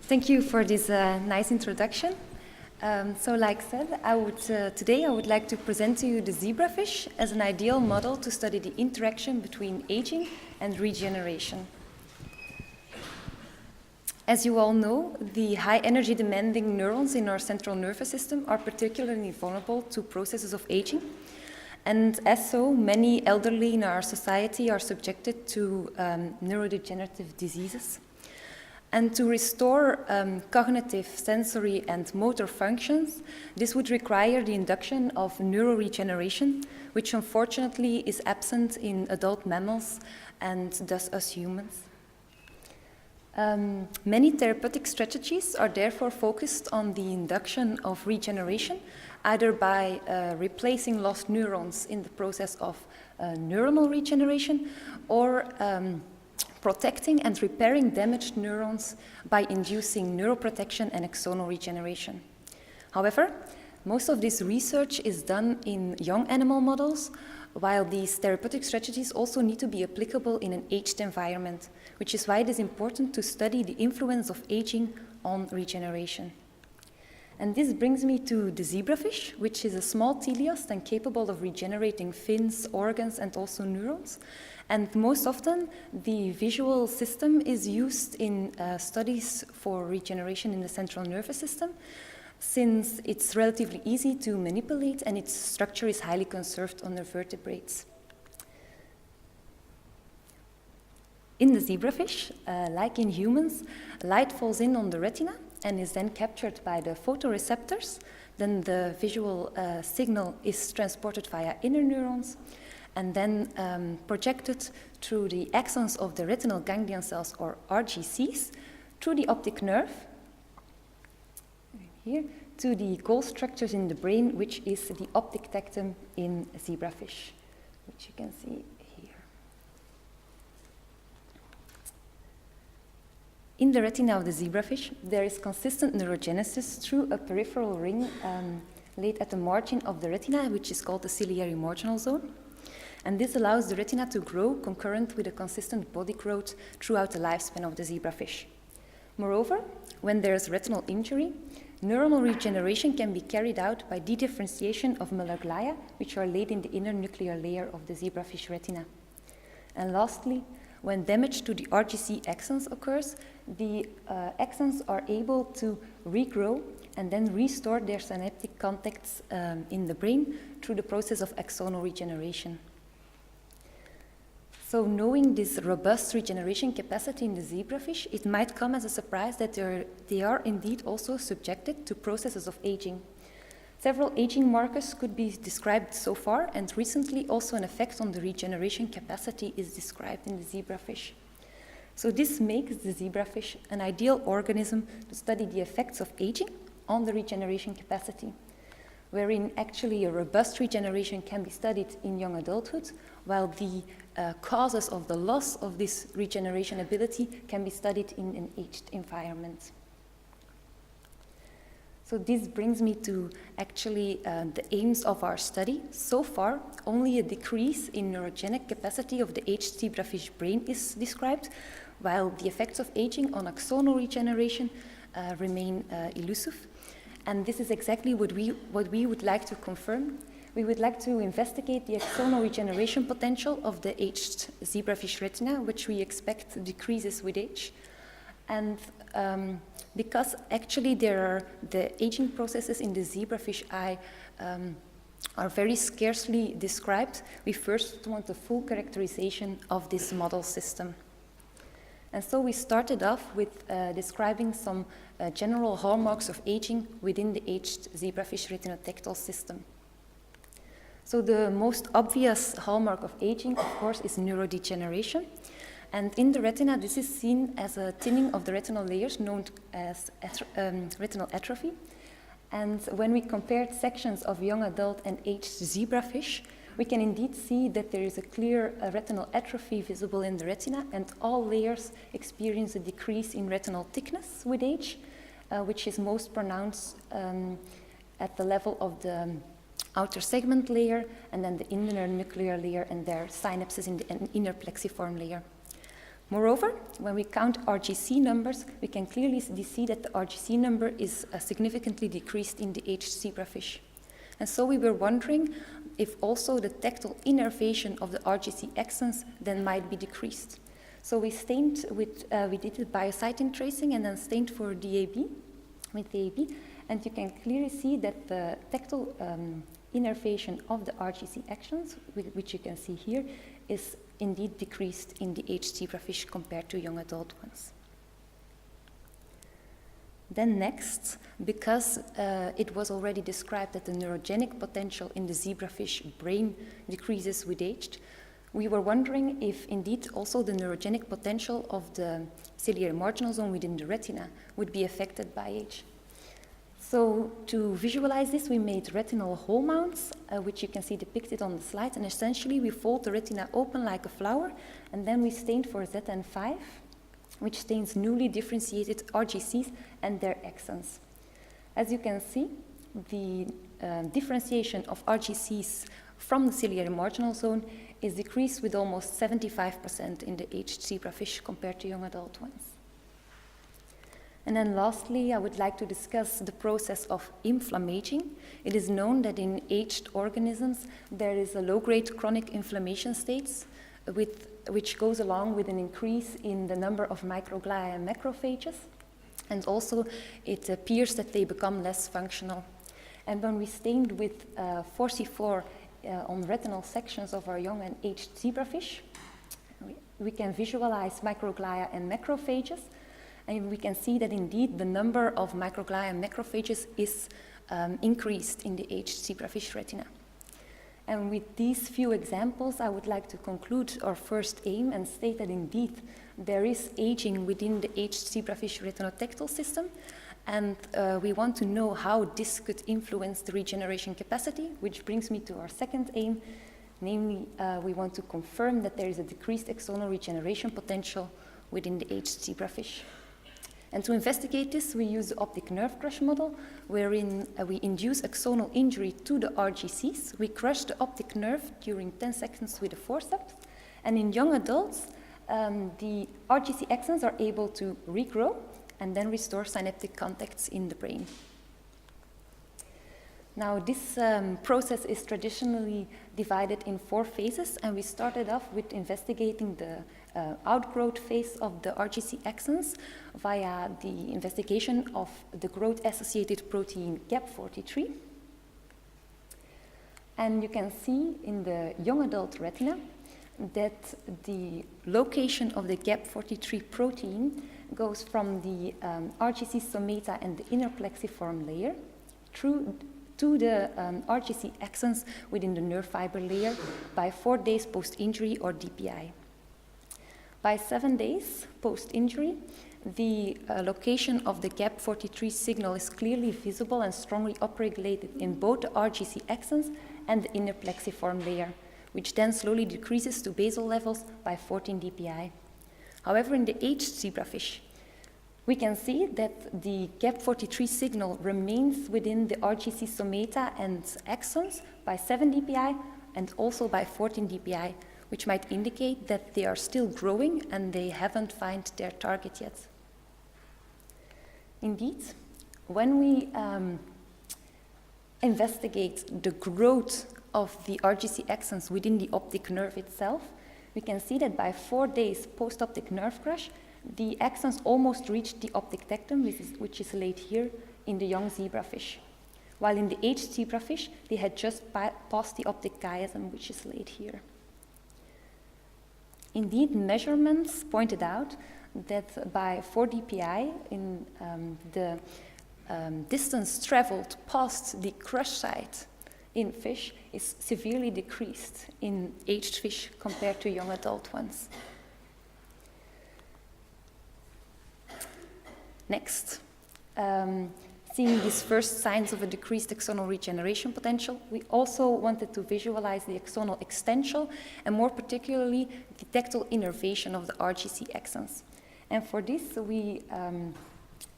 Thank you for this nice introduction. Like said, today I would like to present to you the zebrafish as an ideal model to study the interaction between aging and regeneration. As you all know, the high energy demanding neurons in our central nervous system are particularly vulnerable to processes of aging. And as so, many elderly in our society are subjected to neurodegenerative diseases. And to restore cognitive, sensory, and motor functions, this would require the induction of neuroregeneration, which unfortunately is absent in adult mammals and thus us humans. Many therapeutic strategies are therefore focused on the induction of regeneration, either by replacing lost neurons in the process of neuronal regeneration, or protecting and repairing damaged neurons by inducing neuroprotection and axonal regeneration. However, most of this research is done in young animal models, while these therapeutic strategies also need to be applicable in an aged environment, which is why it is important to study the influence of aging on regeneration. And this brings me to the zebrafish, which is a small teleost and capable of regenerating fins, organs, and also neurons. And most often, the visual system is used in studies for regeneration in the central nervous system, since it's relatively easy to manipulate and its structure is highly conserved under vertebrates. In the zebrafish, like in humans, light falls in on the retina and is then captured by the photoreceptors. Then the visual signal is transported via inner neurons and then projected through the axons of the retinal ganglion cells, or RGCs, through the optic nerve, here, to the goal structures in the brain, which is the optic tectum in zebrafish, which you can see here. In the retina of the zebrafish, there is consistent neurogenesis through a peripheral ring laid at the margin of the retina, which is called the ciliary marginal zone. And this allows the retina to grow concurrent with a consistent body growth throughout the lifespan of the zebrafish. Moreover, when there is retinal injury, neuronal regeneration can be carried out by dedifferentiation of glia, which are laid in the inner nuclear layer of the zebrafish retina. And lastly, when damage to the RGC axons occurs, the axons are able to regrow and then restore their synaptic contacts in the brain through the process of axonal regeneration. So knowing this robust regeneration capacity in the zebrafish, it might come as a surprise that they are indeed also subjected to processes of aging. Several aging markers could be described so far, and recently also an effect on the regeneration capacity is described in the zebrafish. So this makes the zebrafish an ideal organism to study the effects of aging on the regeneration capacity, wherein actually a robust regeneration can be studied in young adulthood, while the causes of the loss of this regeneration ability can be studied in an aged environment. So this brings me to actually the aims of our study. So far, only a decrease in neurogenic capacity of the aged zebrafish brain is described, while the effects of aging on axonal regeneration remain elusive. And this is exactly what we would like to confirm. We would like to investigate the axonal regeneration potential of the aged zebrafish retina, which we expect decreases with age. And because actually the aging processes in the zebrafish eye are very scarcely described, we first want a full characterization of this model system. And so we started off with describing some general hallmarks of aging within the aged zebrafish retinotactile system. So the most obvious hallmark of aging, of course, is neurodegeneration. And in the retina, this is seen as a thinning of the retinal layers known as retinal atrophy. And when we compared sections of young adult and aged zebrafish, we can indeed see that there is a clear retinal atrophy visible in the retina, and all layers experience a decrease in retinal thickness with age, which is most pronounced at the level of the outer segment layer, and then the inner nuclear layer, and their synapses in the inner plexiform layer. Moreover, when we count RGC numbers, we can clearly see that the RGC number is significantly decreased in the aged zebrafish. And so we were wondering if also the tactile innervation of the RGC axons then might be decreased. So we stained with, we did the biocytin tracing and then stained for DAB, with DAB, and you can clearly see that the tactile innervation of the RGC axons, which you can see here, is indeed decreased in the aged zebrafish compared to young adult ones. Then next, because it was already described that the neurogenic potential in the zebrafish brain decreases with age, we were wondering if indeed also the neurogenic potential of the ciliary marginal zone within the retina would be affected by age. So to visualize this, we made retinal hole mounts, which you can see depicted on the slide, and essentially we fold the retina open like a flower, and then we stained for ZN5, which stains newly differentiated RGCs and their axons. As you can see, the differentiation of RGCs from the ciliary marginal zone is decreased with almost 75% in the aged zebrafish compared to young adult ones. And then lastly, I would like to discuss the process of inflammaging. It is known that in aged organisms, there is a low-grade chronic inflammation states, which goes along with an increase in the number of microglia and macrophages. And also, it appears that they become less functional. And when we stained with 4C4 on retinal sections of our young and aged zebrafish, we can visualize microglia and macrophages. And we can see that indeed the number of microglia and macrophages is increased in the aged zebrafish retina. And with these few examples, I would like to conclude our first aim and state that indeed there is aging within the aged zebrafish retinotactile system. And we want to know how this could influence the regeneration capacity, which brings me to our second aim. Namely, we want to confirm that there is a decreased axonal regeneration potential within the aged zebrafish. And to investigate this, we use the optic nerve crush model, wherein we induce axonal injury to the RGCs. We crush the optic nerve during 10 seconds with a forceps. And in young adults, the RGC axons are able to regrow and then restore synaptic contacts in the brain. Now, this process is traditionally divided in 4 phases, and we started off with investigating the outgrowth phase of the RGC axons via the investigation of the growth-associated protein GAP43. And you can see in the young adult retina that the location of the GAP43 protein goes from the RGC somata and the inner plexiform layer through to the RGC axons within the nerve fiber layer by 4 days post-injury or DPI. By 7 days post-injury, the location of the GAP43 signal is clearly visible and strongly upregulated in both the RGC axons and the inner plexiform layer, which then slowly decreases to basal levels by 14 DPI. However, in the aged zebrafish, we can see that the GAP43 signal remains within the RGC somata and axons by 7 DPI and also by 14 DPI, which might indicate that they are still growing and they haven't found their target yet. Indeed, when we investigate the growth of the RGC axons within the optic nerve itself, we can see that by 4 days post-optic nerve crush, the axons almost reached the optic tectum, which is laid here in the young zebrafish. While in the aged zebrafish, they had just passed the optic chiasm, which is laid here. Indeed, measurements pointed out that by 4 DPI in the distance traveled past the crush site in fish is severely decreased in aged fish compared to young adult ones. Next, seeing these first signs of a decreased axonal regeneration potential, we also wanted to visualize the axonal extension and more particularly the tactile innervation of the RGC axons. And for this, we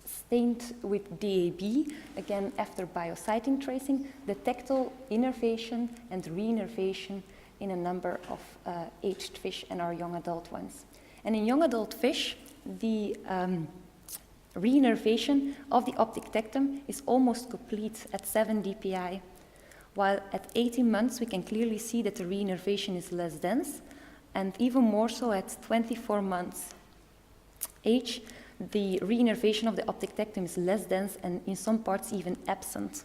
stained with DAB, again after biocytin tracing, the tactile innervation and re-innervation in a number of aged fish and our young adult ones. And in young adult fish, the reinnervation of the optic tectum is almost complete at 7 dpi, while at 18 months we can clearly see that the reinnervation is less dense, and even more so at 24 months age, the reinnervation of the optic tectum is less dense and in some parts even absent.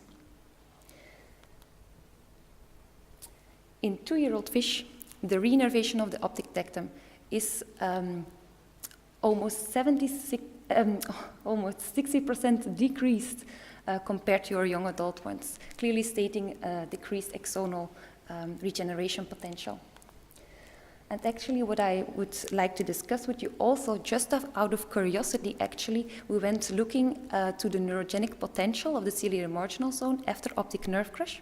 In 2-year-old fish, the reinnervation of the optic tectum is almost 60% decreased compared to your young adult ones, clearly stating decreased axonal regeneration potential. And actually what I would like to discuss with you also, just out of curiosity actually, we went looking to the neurogenic potential of the ciliary marginal zone after optic nerve crush,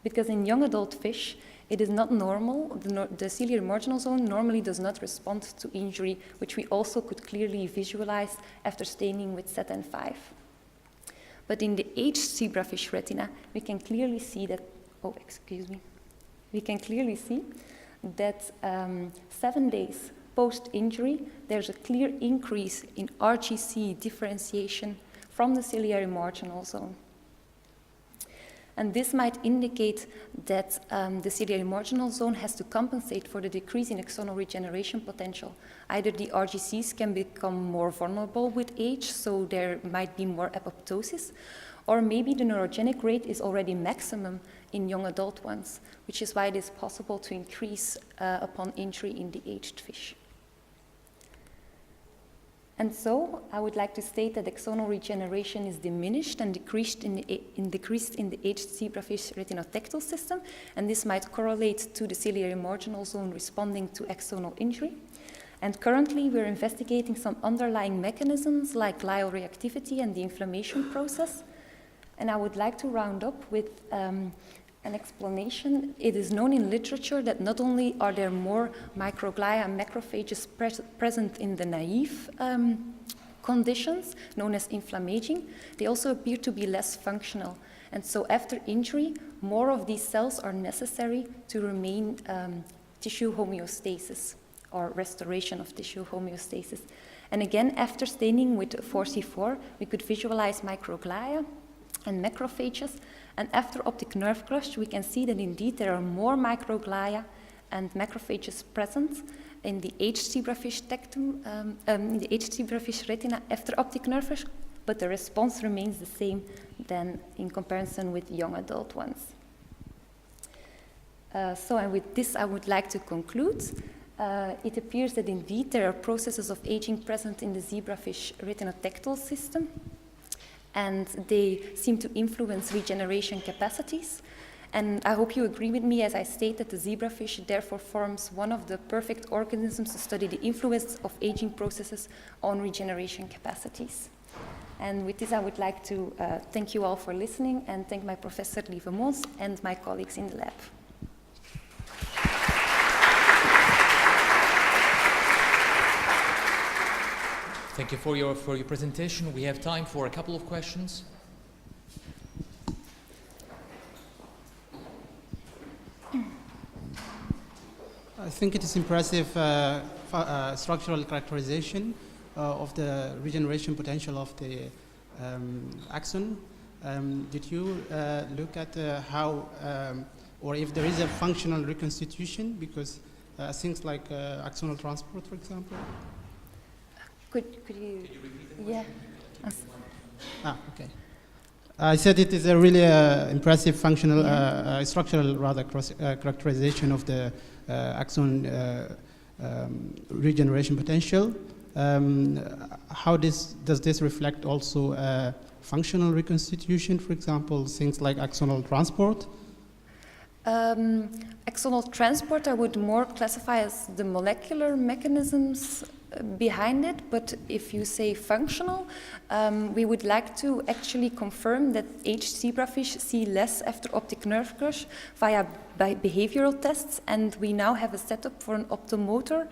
because in young adult fish, it is not normal. The ciliary marginal zone normally does not respond to injury, which we also could clearly visualize after staining with ZN5. But in the aged zebrafish retina, we can clearly see that, we can clearly see that 7 days post-injury, there's a clear increase in RGC differentiation from the ciliary marginal zone. And this might indicate that the ciliary marginal zone has to compensate for the decrease in axonal regeneration potential. Either the RGCs can become more vulnerable with age, so there might be more apoptosis, or maybe the neurogenic rate is already maximum in young adult ones, which is why it is possible to increase upon injury in the aged fish. And so I would like to state that axonal regeneration is diminished and decreased in the aged zebrafish retinotectal system, and this might correlate to the ciliary marginal zone responding to axonal injury. And currently we're investigating some underlying mechanisms like glial reactivity and the inflammation process. And I would like to round up with an explanation. It is known in literature that not only are there more microglia and macrophages present in the naive conditions, known as inflammaging, they also appear to be less functional. And so after injury, more of these cells are necessary to remain tissue homeostasis or restoration of tissue homeostasis. And again, after staining with 4C4, we could visualize microglia and macrophages. And after optic nerve crush, we can see that indeed there are more microglia and macrophages present in the aged zebrafish tectum, in the aged zebrafish retina after optic nerve crush, but the response remains the same than in comparison with young adult ones. And with this, I would like to conclude. It appears that indeed there are processes of aging present in the zebrafish retinotectal system, and they seem to influence regeneration capacities. And I hope you agree with me as I state that the zebrafish therefore forms one of the perfect organisms to study the influence of aging processes on regeneration capacities. And with this, I would like to thank you all for listening and thank my Professor Lieve Mons and my colleagues in the lab. Thank you for your presentation. We have time for a couple of questions. I think it is impressive structural characterization of the regeneration potential of the axon. Did you look at how, or if there is a functional reconstitution? Because things like axonal transport, for example. Could you repeat the question? Yeah. Okay. I said it is a really impressive functional, structural rather characterization of the axon regeneration potential. How does this reflect also functional reconstitution, for example, things like axonal transport? Axonal transport I would more classify as the molecular mechanisms behind it, but if you say functional, we would like to actually confirm that aged zebrafish see less after optic nerve crush via behavioral tests, and we now have a setup for an optomotor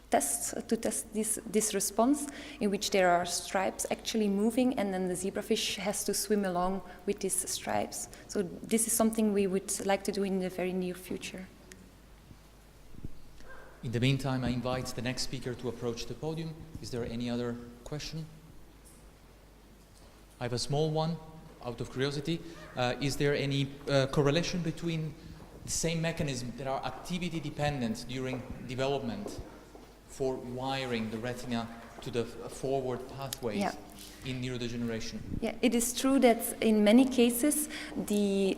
test to test this response, in which there are stripes actually moving, and then the zebrafish has to swim along with these stripes. So this is something we would like to do in the very near future. In the meantime, I invite the next speaker to approach the podium. Is there any other question? I have a small one, out of curiosity. Is there any correlation between the same mechanisms that are activity dependent during development for wiring the retina to the forward pathways in neurodegeneration? Yeah, it is true that in many cases the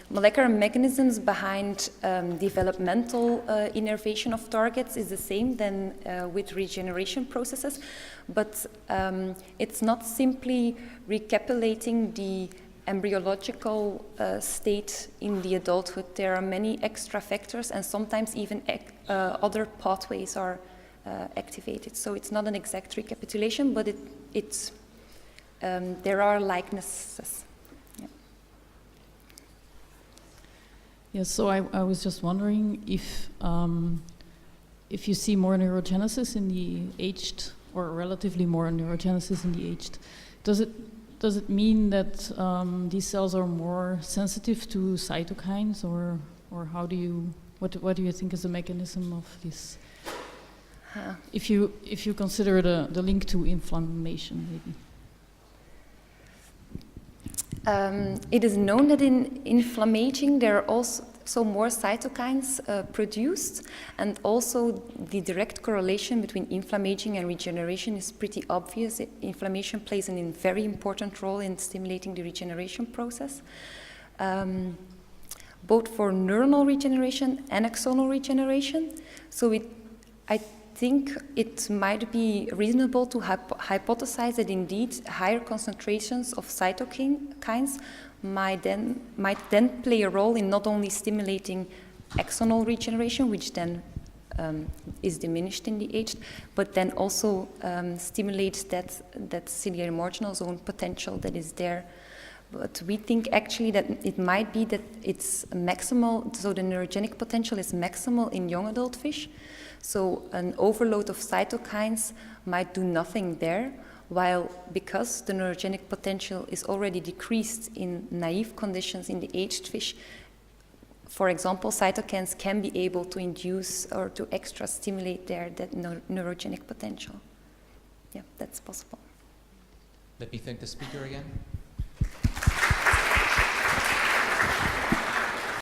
molecular mechanisms behind developmental innervation of targets is the same than with regeneration processes, but it's not simply recapitulating the embryological state in the adulthood. There are many extra factors, and sometimes even other pathways are activated. So it's not an exact recapitulation, but there are likenesses. Yeah. Yes, so I was just wondering if you see more neurogenesis in the aged, or relatively more neurogenesis in the aged, does it mean that these cells are more sensitive to cytokines, or how do you what do you think is the mechanism of this? If you consider the link to inflammation, maybe. It is known that in inflammaging there are also more cytokines produced, and also the direct correlation between inflammaging and regeneration is pretty obvious. Inflammation plays a very important role in stimulating the regeneration process, both for neuronal regeneration and axonal regeneration. So I think it might be reasonable to hypothesize that indeed higher concentrations of cytokines might then play a role in not only stimulating axonal regeneration, which then is diminished in the aged, but then also stimulates that ciliary marginal zone potential that is there. But we think actually that it might be that it's maximal, so the neurogenic potential is maximal in young adult fish. So an overload of cytokines might do nothing there, while because the neurogenic potential is already decreased in naive conditions in the aged fish, for example, cytokines can be able to induce or to extra stimulate that neurogenic potential. Yeah, that's possible. Let me thank the speaker again.